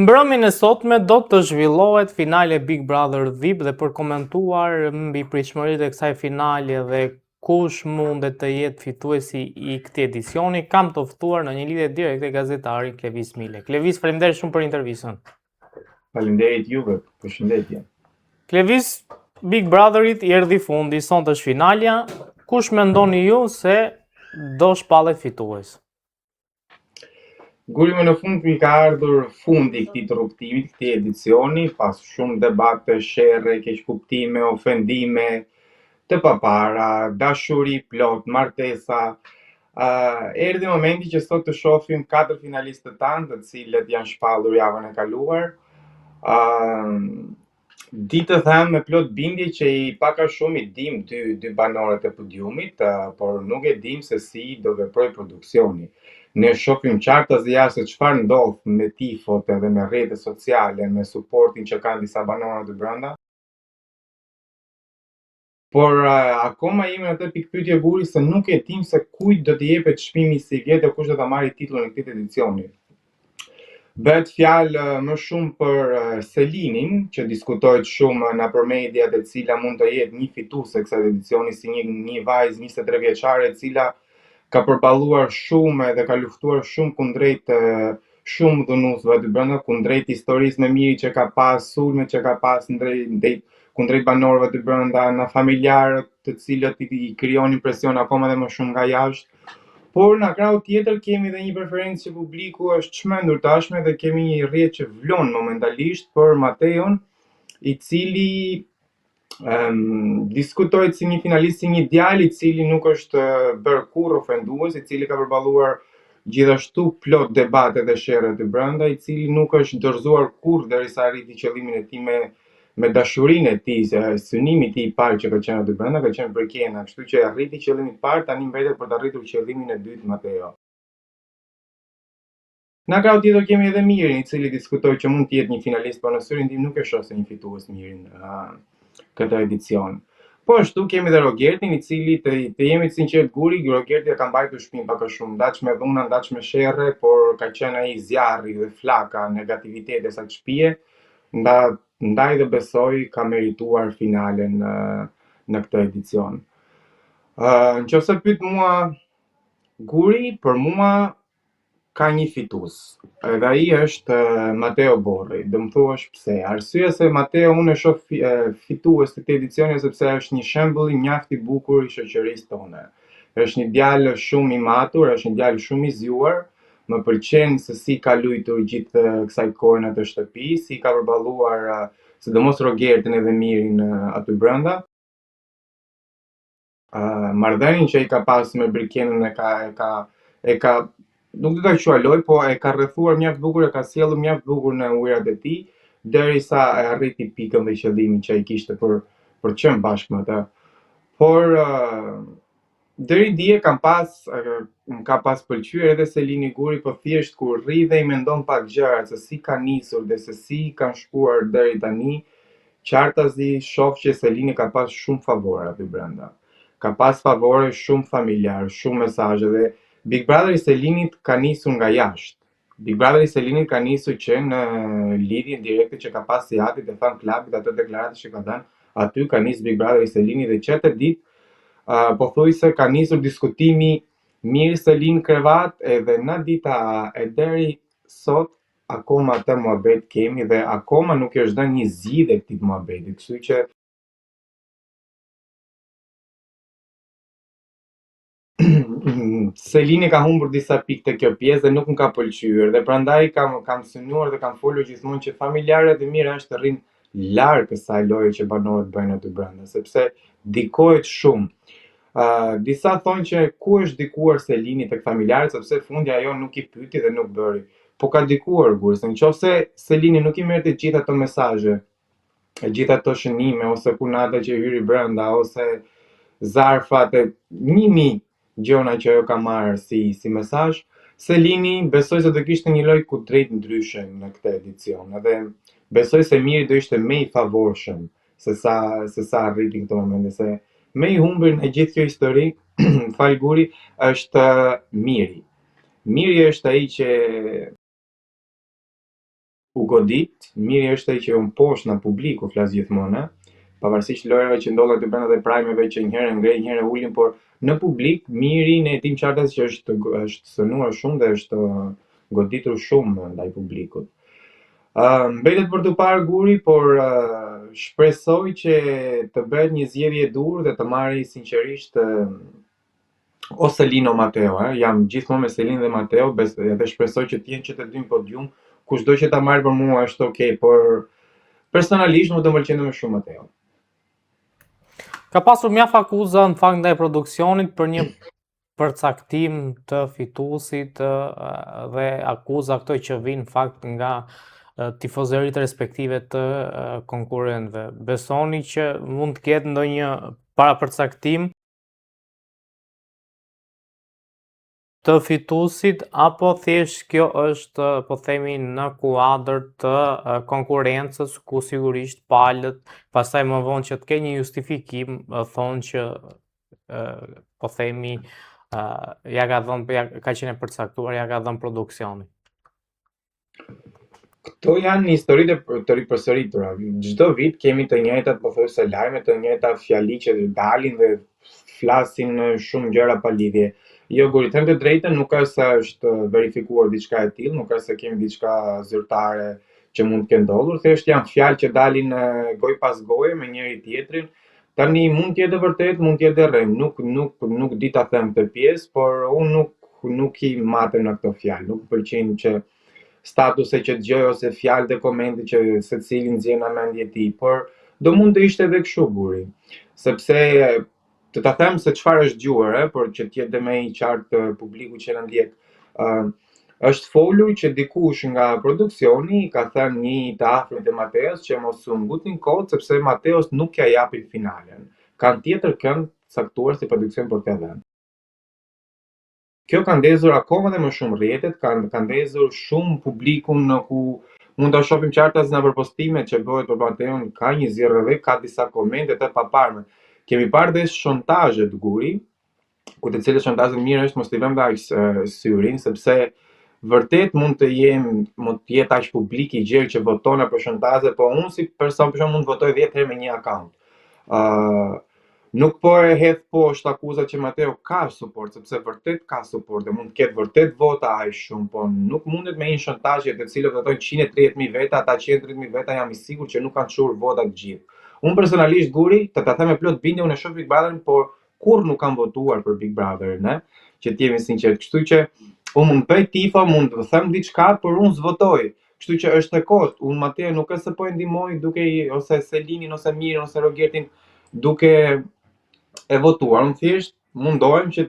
Mbrëmjen e sotme do të zhvillohet finale Big Brother VIP dhe për komentuar mbi pritshmëritë e kësaj finale dhe kush mundet të jetë fituesi i këtij edicioni, kam të ftuar në një lidhje direkte gazetarin Klevis Mile. Klevis, faleminderit shumë për intervistën. Faleminderit juve, përshëndetje. Klevis, Big Brotherit i erdhi fundi, sonte është finalja. Kush mendoni ju se do shpallet fitues? Guri më në fund mi ka ardhur fundi këtij rrugtimit, këtij edicioni, pas shumë debate, sherrre, keqkuptime, ofendime, të papara, dashuri plot, martesa. Erdhi momenti që sot të shohim 4 finalistët tanë, të cilët janë shpallur javën e kaluar. Di të them me plot bindje që i paka shumë i dim dy banorët e podiumit, por nuk e dim se si do veproj produksioni. Ne shohim qartas jashtë se çfarë ndodh me tifot edhe me rrjetet sociale, me suportin që kanë disa banorë të brenda. Por akoma jemi në atë pikpyetje Guri se nuk e dim se kujt do t'i jepet çmimi i si vjetë dhe kush do ta marrë titullin e këtij edicioni. Bëhet fjalë më shumë për Selinin, që diskutohet shumë në përmediat e cila mund të jetë një fituese kësaj edicioni, si një vajzë 23 vjeçare e cila ka përballuar shumë dhe ka luftuar shumë kundrejt shumë dhunuesve aty brenda, kundrejt historisë me miri që ka pas, sulme që ka pas kundrejt banorëve aty brenda, në familjarët të cilët i krijonin presion akoma dhe më shumë nga jashtë. Por në krau tjetër kemi dhe një preferencë që publiku është çmendur tashme dhe kemi një rrjet që vlon momentalisht për Mateon, i cili diskutohet si një finalist, si një djalë i cili nuk është bërë kurrë ofendues, i cili ka përballuar gjithashtu plot debate dhe sherrre të brenda, i cili nuk është dorëzuar kurrë derisa arriti qëllimin e tij me dashurinë e tij, synimi i tij i parë që ka qenë aty brenda, ka qenë për Kena, kështu që arriti qëllimin e parë, tani mbetet për të arritur qëllimin e dytë Mateo. Në krau tjetër kemi edhe Mirin, i cili diskutoi që mund të jetë një finalist, por në syrin tim nuk e shoh se një fitues Mirin këtë edicion. Po ashtu kemi dhe Rogertin, i cili të jemi të sinqert Guri, Rogerti ka mbajtur shtëpinë pak a shumë, ndaç me dhuna, ndaç me sherrre, por ka qenë ai zjarri dhe flaka negativiteti sa shtëpie, ndaj dhe besoj ka merituar finalen në këtë edicion. Nëse pyet mua Guri, për mua ka një fitues. Edhe ai është Mateo Borri. Do më thuash pse? Arsyeja se Mateo unë e shoh fitues të këtij edicioni sepse është një shembull i mjaft i bukur i shoqërisë tonë. Është një djalë shumë i matur, është një djalë shumë i zgjuar. Më pëlqen se si ka luajtur gjithë kësaj kohë në atë shtëpi, si ka përballuar sidomos Rogertin edhe Mirin aty brenda. Marrëdhënien që ai ka pasur me Brikenën e ka nuk do ta quajoj, po e ka rrethuar mjaft bukur, e ka sjellur mjaft bukur në ujërat e tij, derisa e arriti pikën dhe qëllimin që ai kishte për qenë bashkë me të. Por deri dje më ka pas pëlqyer edhe Selini Guri, po thjesht kur rri dhe i mendon pak gjërat se si ka nisur dhe se si kanë shkuar deri tani, qartazi shoh që Selini ka pas shumë favore aty brenda. Ka pas favore shumë familjar, shumë mesazhe dhe Big Brother i Selinit ka nisur nga jashtë. Big Brother i Selinit ka nisur që në lidhjen direkte që ka pas si Ati dhe fan klubit, ato deklaratë që ka dhënë, aty ka nisur Big Brother i Selinit dhe çetë ditë pothuajse ka nisur diskutimi Miri Selin krevat edhe në dita e deri sot akoma atë muhabet kemi dhe akoma nuk është dhënë një zgjidhje këtij muhabeti, kështu që Selini ka humbur disa pikë te kjo pjesë dhe nuk më ka pëlqyer dhe prandaj kam synuar dhe kam folur gjithmonë që familjarët e mirë është të rrinë larg kësaj loje që banorët bëjnë aty brenda, sepse dikohet shumë. Disa thonë që ku është dikuar Selini tek familjarët, sepse fundi ajo nuk i pyeti dhe nuk bëri. Po ka dikuar Guri, se nëse Selini nuk i merrte gjithë ato mesazhe, e gjithë ato shënime ose punata që hyri brenda ose zarfat e 1000 gjona që ajo ka marrë si mesazh, Selini besoj se do kishte një lloj kundrejt ndryshe në këtë edicion, edhe besoj se Miri do ishte më i favorshëm se sa arriti në këtë moment, se më i humbur në gjithë kjo histori, fal Guri, është Miri. Miri është ai që u godit, miri është ai që un poshtë në publiku, flas gjithmonë, pavarësisht lojrave që ndodhen të brenda dhe prajmeve që njëherë ngrej, njëherë ulin, por në publik miri ne e dim qartë që është sënuar shumë dhe është goditur shumë ndaj publikut. Mbetet për të parë Guri, por shpresoj që të bëhet një zgjedhje e dur dhe të marri sinqerisht o Selino Matteo, jam gjithmonë me Selin dhe Matteo, dhe shpresoj që të jenë që të dy në podium, kushdo që ta marrë për mua është okay, por personalisht më të pëlqen më shumë Matteo. Ka pasur mjaft akuza në fakt ndaj produksionit për një përcaktim të fituesit dhe akuza këto që vinë në fakt nga tifozërit respektive të konkurrentëve. Besoni që mund të ketë ndonjë parapërcaktim të fituesit, apo thjesht kjo është, po themi, në kuadër të konkurrencës, ku sigurisht palët, pastaj më vonë që të ke një justifikim, thonë që po themi ja ka qenë e përcaktuar, ja ka dhënë produksioni. Këto janë historitë të ripërsëritura. Çdo vit kemi të njëjtat pothuajse lajme, të njëjta fjali që dalin dhe flasin shumë gjëra pa lidhje. Jo, Guri, them të drejtën, nuk ka se është verifikuar diçka e tillë, nuk ka se kemi diçka zyrtare që mund të ketë ndodhur, thjesht janë fjalë që dalin goj pas goje me njëri tjetrin. Tani mund të jetë vërtet, mund të jetë rrem, nuk di ta them këtë pjesë, por unë nuk i matem në këto fjalë, nuk pëlqejnë që statuse që dëgjoj ose fjalë dhe komente që secili nxjerr nga mendja e tij, por do mund të ishte edhe kështu Guri, sepse të ta them se çfarë është dëgjuar, por që të jetë më i qartë publiku që na ndjek. Është folur që dikush nga produksioni ka thënë një të afërmit të Mateos që mos u ngutin kohët sepse Mateos nuk ja japin finalen. Kanë tjetër kënd caktuar si produksion për të dhënë. Kjo ka ndezur akoma dhe më shumë rrjetet, ka ndezur shumë publikun në ku mund ta shohim qartë as nga përpostimet që bëhet për Mateon, ka një zjarre, ka disa komente të paparme. Kemi parë dhe shontazhet Guri, ku të cilët shontazhet mirë është mos t'i vëmë aq syrin, sepse vërtet mund të jetë aq publik i gjerë që voton për shontazhe, po unë si person për shembull mund të votoj 10 herë me një akaunt. Nuk po e hedh poshtë akuzat që Mateo ka suport, sepse vërtet ka suport dhe mund të ketë vërtet vota aq shumë, po nuk mundet me një shontazhe të cilët votojnë 130.000 veta, ata 130.000 veta jam i sigurt që nuk kanë çuar vota të gjithë. Unë personalisht Guri, të ta them me plot bindje, unë e shoh Big Brotherin, por kur nuk kam votuar për Big Brotherin, që të jemi sinqert. Kështu që unë mund bëj tifo, mund të them diçka, por unë s'votoj. Kështu që është e kot. Unë Mateo nuk është se po e ndihmoj duke ose Selinin ose Mirin ose Rogertin duke e votuar, unë thjesht mundohem që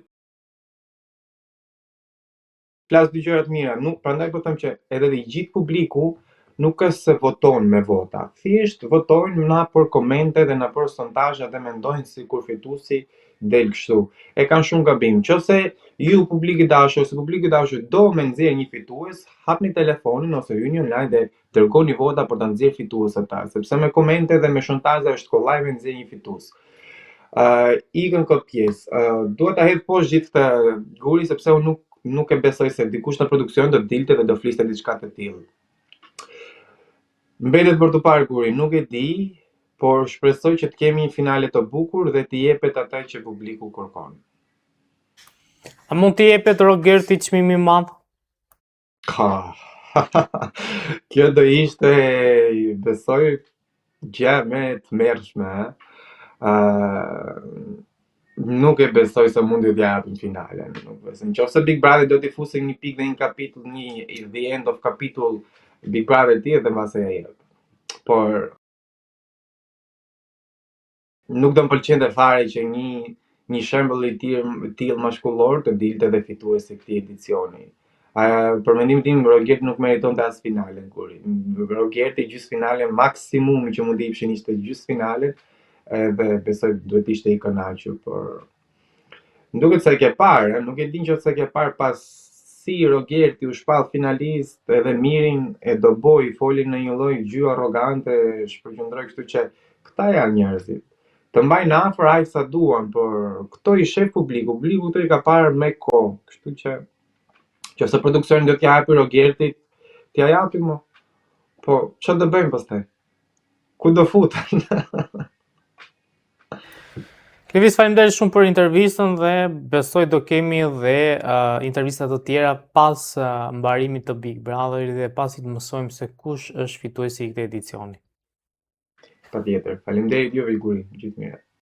flas dy gjëra të mira. Nuk, prandaj po them që edhe i gjithë publiku nuk është se voton me vota, thjesht votojnë na për komente dhe na për sondazhe dhe mendojnë sikur fituesi del kështu. E kanë shumë gabim. Nëse ju publik i dashur ose publiku i dashur do me nxjerr një fitues, hapni telefonin ose hyni online dhe dërgoni vota për ta nxjerrë fituesin ata, sepse me komente dhe me shontazhe është kollaj me nxjerr një fitues. Ikën këtë pjesë. Duhet ta hedh poshtë gjithë këtë Guri, sepse unë nuk e besoj se dikush në produksion do dilte dhe do fliste diçka të tillë. Mbetet për të parë Guri, nuk e di, por shpresoj që të kemi një finale të bukur dhe të jepet atë që publiku kërkon. A mund të jepet Rogerti çmimi i madh? Kjo do ishte, besoj, gjë më e tmerrshme, nuk e besoj se mundi t'ja japin finalen. Nëse Big Brother do t'i fusë një pikë dhe një kapitull, një the end of kapitull Big Brother tjetër dhe mbas e ja jep. Por nuk do më pëlqente fare që një shembull i tillë mashkullor të dilte dhe fituesi i këtij edicioni. Për mendimin tim Rogerti nuk meritonte as finalen Guri. Rogerti gjysmë finale maksimumi që mund të jepshin ishte gjysmë finale. Dhe besoj duhet ishte i kënaqur, por duket se e ke parë, nuk e din që se ke parë pas si Rogerti u shpall finalist edhe Mirin e doboi, foli në një lloj gjy arrogante, shpërqendroi, kështu që këta janë njerëzit. Të mbajnë afër aq sa duan, por këto i shef publiku këto i ka parë me kohë, kështu që nëse produksioni do t'ja japi Rogertit, t'ja japi mo. Po, ç'a do bëjmë pastaj? Ku do futen? Klivis, faleminderit shumë për intervistën dhe besoj do kemi dhe intervista të tjera pas mbarimit të Big Brotherit dhe pasi të mësojmë se kush është fituesi i këtij edicioni. Patjetër. Faleminderit juve, Guri. Gjithë mirë.